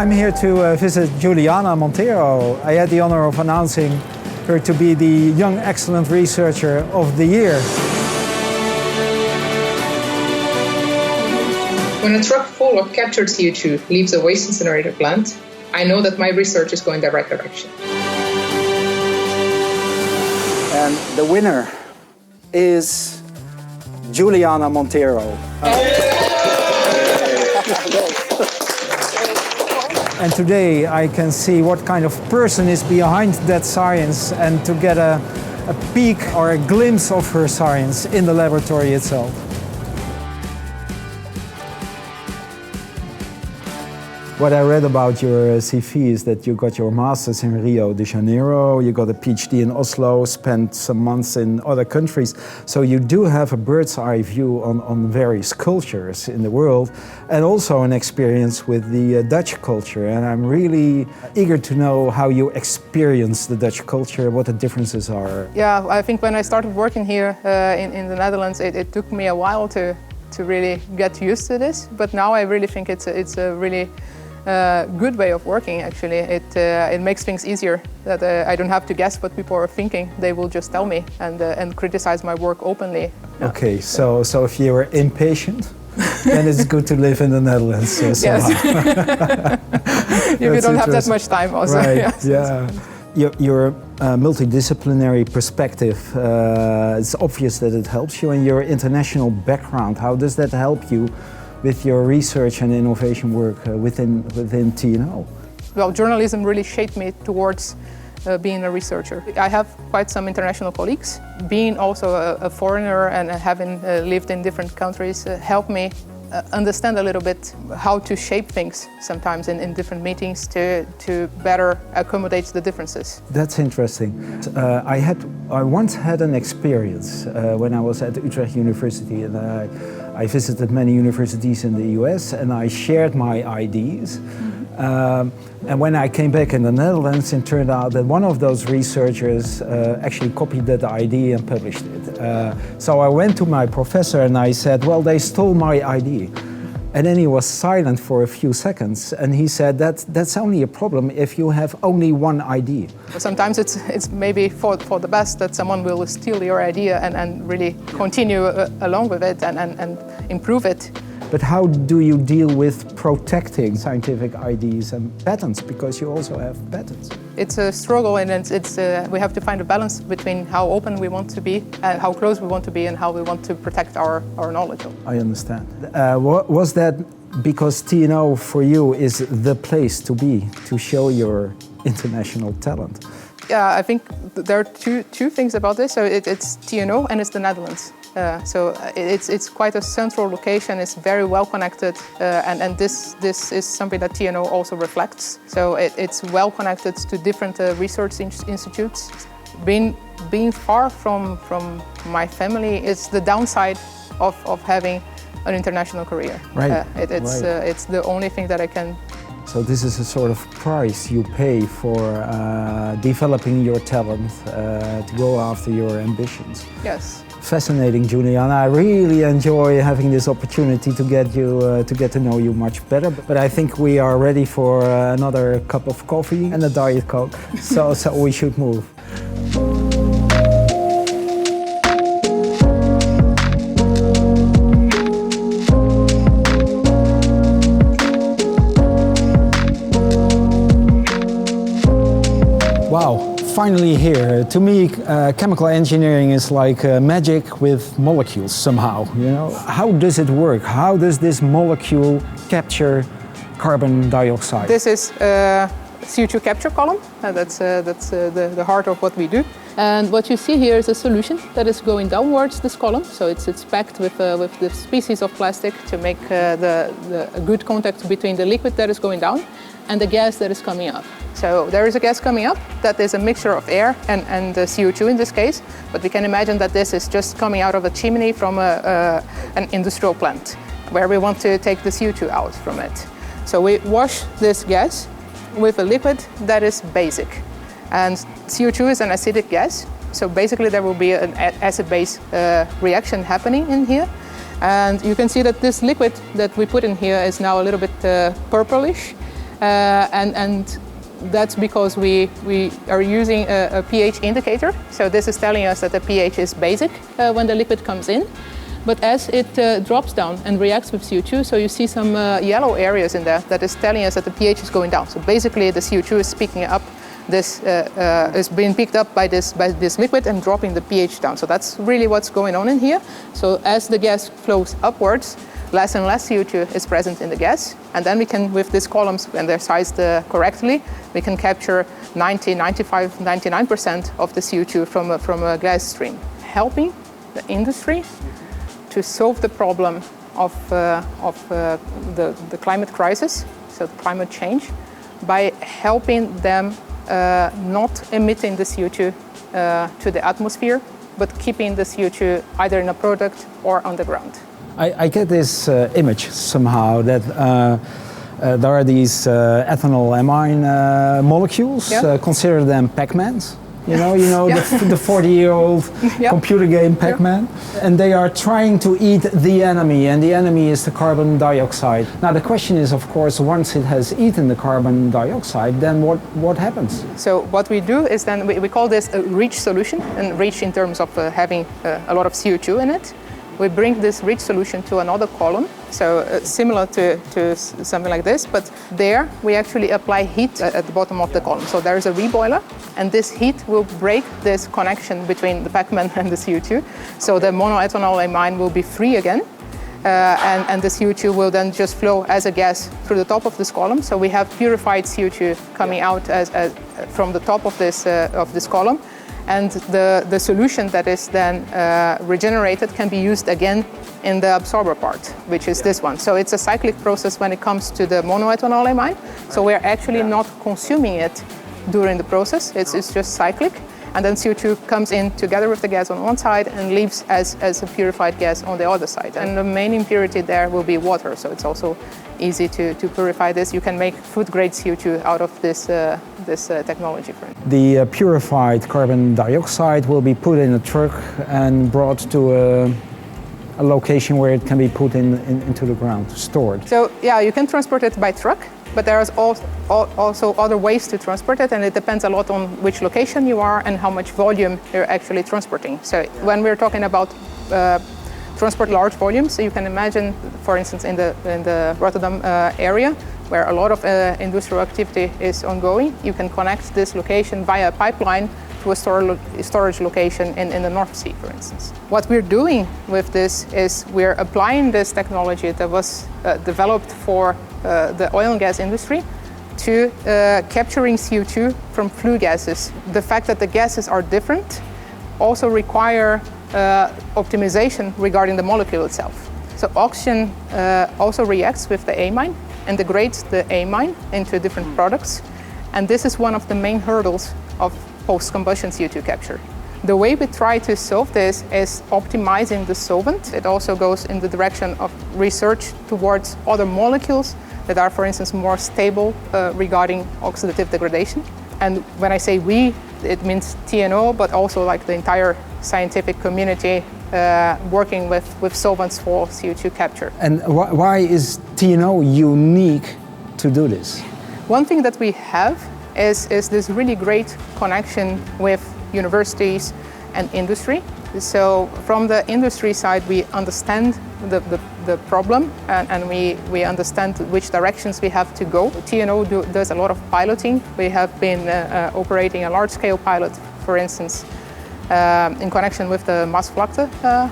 I'm here to visit Juliana Monteiro. I had the honor of announcing her to be the Young Excellent Researcher of the Year. When a truck full of captured CO2 leaves a waste incinerator plant, I know that my research is going the right direction. And the winner is Juliana Monteiro. And today I can see what kind of person is behind that science and to get a peek or a glimpse of her science in the laboratory itself. What I read about your CV is that you got your master's in Rio de Janeiro, you got a PhD in Oslo, spent some months in other countries. So you do have a bird's eye view on various cultures in the world and also an experience with the Dutch culture. And I'm really eager to know how you experience the Dutch culture, what the differences are. Yeah, I think when I started working here in the Netherlands, it took me a while to really get used to this. But now I really think it's a really good way of working, actually. It makes things easier, that I don't have to guess what people are thinking. They will just tell me and criticize my work openly. Okay, so if you're impatient, then it's good to live in the Netherlands. Yes. If you don't have that much time also. Right, yes. Yeah. Your multidisciplinary perspective, it's obvious that it helps you, and your international background, how does that help you with your research and innovation work within TNO? Well, journalism really shaped me towards being a researcher. I have quite some international colleagues. Being also a foreigner and having lived in different countries helped me understand a little bit how to shape things sometimes in different meetings to better accommodate the differences. That's interesting. I once had an experience when I was at Utrecht University, and I visited many universities in the US and I shared my ideas. And when I came back in the Netherlands, it turned out that one of those researchers actually copied that idea and published it. So I went to my professor and I said, well, they stole my idea. And then he was silent for a few seconds and he said, that's only a problem if you have only one idea. Sometimes it's maybe for the best that someone will steal your idea and really continue along with it and improve it. But how do you deal with protecting scientific ideas and patents, because you also have patents? It's a struggle, and we have to find a balance between how open we want to be, how close we want to be, and how we want to protect our knowledge. I understand. Was that because TNO for you is the place to be, to show your international talent? Yeah, I think there are two things about this. So it's TNO and it's the Netherlands. So it's quite a central location. It's very well connected, and this is something that TNO also reflects. So it's well connected to different research institutes. Being far from my family is the downside of having an international career. Right. It's the only thing that I can. So this is a sort of price you pay for developing your talent, to go after your ambitions. Yes. Fascinating, Juliana. I really enjoy having this opportunity to get to know you much better. But I think we are ready for another cup of coffee and a Diet Coke. So we should move. Wow, finally here. To me, chemical engineering is like magic with molecules somehow, you know? How does it work? How does this molecule capture carbon dioxide? This is a CO2 capture column. That's the heart of what we do. And what you see here is a solution that is going downwards this column. So it's packed with the species of plastic to make a good contact between the liquid that is going down and the gas that is coming up. So there is a gas coming up that is a mixture of air and CO2 in this case, but we can imagine that this is just coming out of a chimney from an industrial plant where we want to take the CO2 out from it. So we wash this gas with a liquid that is basic. And CO2 is an acidic gas, so basically there will be an acid-base reaction happening in here. And you can see that this liquid that we put in here is now a little bit purplish. And that's because we are using a pH indicator. So this is telling us that the pH is basic when the liquid comes in. But as it drops down and reacts with CO2, so you see some yellow areas in there that is telling us that the pH is going down. So basically the CO2 is picking up this, is being picked up by this liquid and dropping the pH down. So that's really what's going on in here. So as the gas flows upwards, less and less CO2 is present in the gas. And then we can, with these columns, when they're sized correctly, we can capture 90, 95, 99% of the CO2 from a gas stream, helping the industry to solve the problem of the climate crisis, so climate change, by helping them not emitting the CO2 to the atmosphere, but keeping the CO2 either in a product or on the ground. I get this image somehow that there are these ethanol amine molecules. Yeah. Consider them Pac-Mans. You know Yeah. the 40-year-old Yeah. computer game Pac-Man, and they are trying to eat the enemy, and the enemy is the carbon dioxide. Now the question is, of course, once it has eaten the carbon dioxide, then what happens? So what we do is then we call this a rich solution, and rich in terms of having a lot of CO2 in it. We bring this rich solution to another column, so similar to something like this, but there we actually apply heat at the bottom of the column. So there is a reboiler, and this heat will break this connection between the Pac-Man and the CO2. So the monoethanol amine will be free again, and the CO2 will then just flow as a gas through the top of this column. So we have purified CO2 coming out as from the top of this column. And the solution that is then regenerated can be used again in the absorber part, which is this one. So it's a cyclic process when it comes to the monoethanol amine. So we're actually not consuming it during the process. It's just cyclic. And then CO2 comes in together with the gas on one side and leaves as a purified gas on the other side. And the main impurity there will be water. So it's also easy to purify this. You can make food-grade CO2 out of this technology. The purified carbon dioxide will be put in a truck and brought to a location where it can be put into the ground, stored. So yeah, you can transport it by truck, but there is also other ways to transport it, and it depends a lot on which location you are and how much volume you're actually transporting. So when we're talking about transport large volumes, so you can imagine, for instance, in the Rotterdam area, where a lot of industrial activity is ongoing, you can connect this location via a pipeline to a storage location in the North Sea, for instance. What we're doing with this is we're applying this technology that was developed for the oil and gas industry to capturing CO2 from flue gases. The fact that the gases are different also require optimization regarding the molecule itself. So oxygen also reacts with the amine and degrades the amine into different products. And this is one of the main hurdles of post-combustion CO2 capture. The way we try to solve this is optimizing the solvent. It also goes in the direction of research towards other molecules that are, for instance, more stable regarding oxidative degradation. And when I say we, it means TNO, but also like the entire scientific community working with solvents for CO2 capture. And why is TNO unique to do this? One thing that we have is this really great connection with universities and industry. So from the industry side, we understand the problem and we understand which directions we have to go. TNO does a lot of piloting. We have been operating a large-scale pilot, for instance, in connection with the Maasvlakte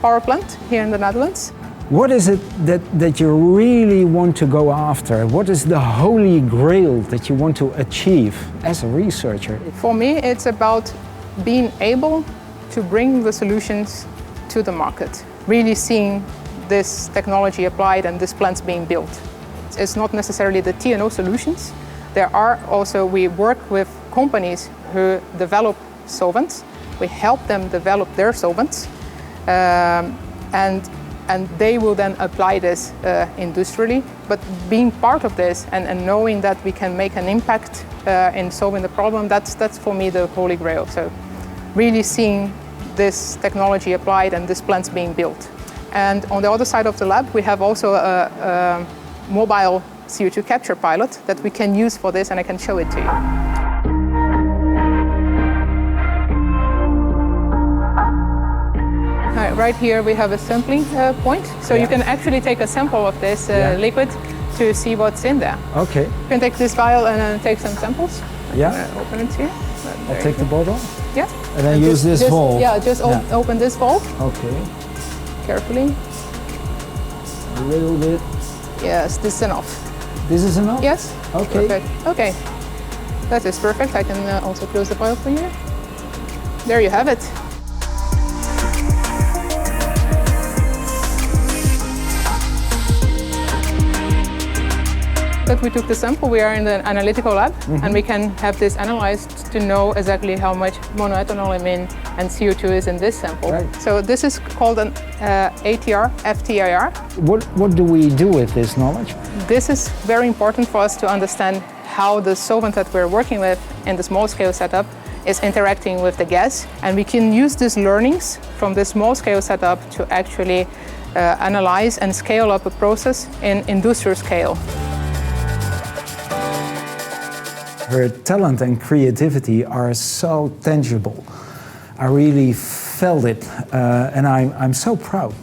power plant here in the Netherlands. What is it that you really want to go after? What is the holy grail that you want to achieve as a researcher? For me, it's about being able to bring the solutions to the market, really seeing this technology applied and these plants being built. It's not necessarily the TNO solutions. There are also, we work with companies who develop solvents. We help them develop their solvents, and they will then apply this industrially. But being part of this and knowing that we can make an impact in solving the problem, that's for me the holy grail. So really seeing this technology applied and these plants being built. And on the other side of the lab, we have also a mobile CO2 capture pilot that we can use for this, and I can show it to you. Right here we have a sampling point, so you can actually take a sample of this liquid to see what's in there. Okay. You can take this vial and then take some samples. Yeah. Open it here. I'll take the bottle. Yeah. And then use this valve. Yeah, just open this valve. Okay. Carefully. A little bit. Yes, this is enough. This is enough? Yes. Okay. Perfect. Okay. That is perfect. I can also close the vial for you. There you have it. That we took the sample, we are in the analytical lab, and we can have this analyzed to know exactly how much monoethanolamine and CO2 is in this sample. Right. So this is called an ATR FTIR. What do we do with this knowledge? This is very important for us to understand how the solvent that we're working with in the small-scale setup is interacting with the gas, and we can use these learnings from the small-scale setup to actually analyze and scale up a process in industrial scale. Her talent and creativity are so tangible. I really felt it, and I'm so proud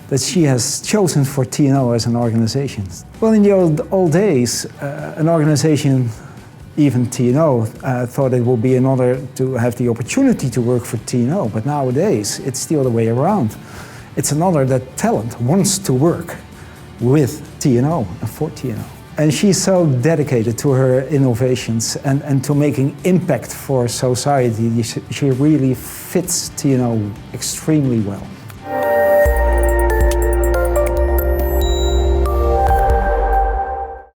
that she has chosen for TNO as an organization. Well, in the old days, an organization, even TNO, thought it would be an honor to have the opportunity to work for TNO, but nowadays it's the other way around. It's an honor that talent wants to work with TNO and for TNO. And she's so dedicated to her innovations and to making impact for society. She really fits TNO extremely well.